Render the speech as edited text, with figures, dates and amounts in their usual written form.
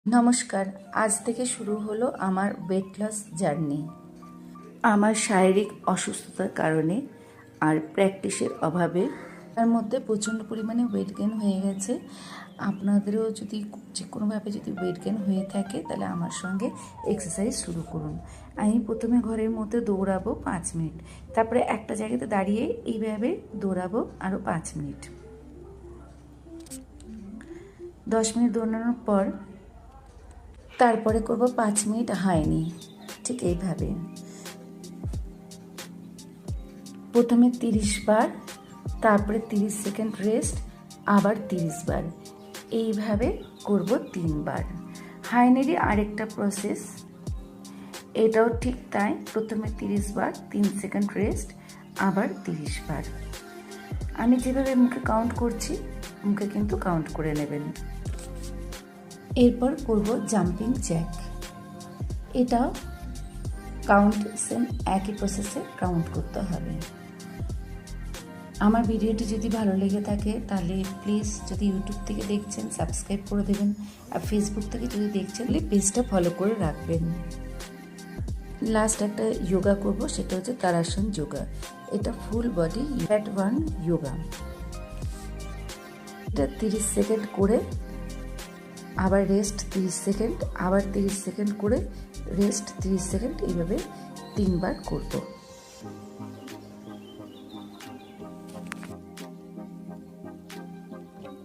নমস্কার। আজ থেকে শুরু হলো আমার ওয়েট লস জার্নি। আমার শারীরিক অসুস্থতার কারণে আর প্র্যাকটিসের অভাবে তার মধ্যে প্রচণ্ড পরিমাণে ওয়েট গেন হয়ে গেছে। আপনাদেরও যদি যে কোনোভাবে যদি ওয়েট গেন হয়ে থাকে তাহলে আমার সঙ্গে এক্সারসাইজ শুরু করুন। আমি প্রথমে ঘরের মধ্যে দৌড়াবো 5 মিনিট, তারপরে একটা জায়গাতে দাঁড়িয়ে এইভাবে দৌড়াবো আরও 5 মিনিট। 10 মিনিট দৌড়ানোর পর তারপরে করব 5 মিনিট হাঁইনি। ঠিক এইভাবে প্রথমে 30 বার, তারপরে 30 সেকেন্ড রেস্ট, আবার 30 বার, এইভাবে করব 3 বার। হাঁইনেরই আরেকটা প্রসেস, এটাও ঠিক তাই। প্রথমে 30 বার, 3 সেকেন্ড রেস্ট, আবার 30 বার। আমি যেভাবে মুখে কাউন্ট করছি মুখে কিন্তু কাউন্ট করে নেবেন। এরপর করব জাম্পিং জ্যাক। এটাও কাউন্ট সেম একই প্রসেসে কাউন্ট করতে হবে। আমার ভিডিওটি যদি ভালো লেগে থাকে তাহলে প্লিজ, যদি ইউটিউব থেকে দেখছেন সাবস্ক্রাইব করে দেবেন, আর ফেসবুক থেকে যদি দেখছেন তাহলে পেজটা ফলো করে রাখবেন। লাস্ট একটা যোগা করব, সেটা হচ্ছে তারাসন যোগা। এটা full body fat burn yoga. এটা 30 সেকেন্ড করে, আবার রেস্ট 30 সেকেন্ড, আবার 30 সেকেন্ড করে রেস্ট 30 সেকেন্ড, এইভাবে 3 বার করব।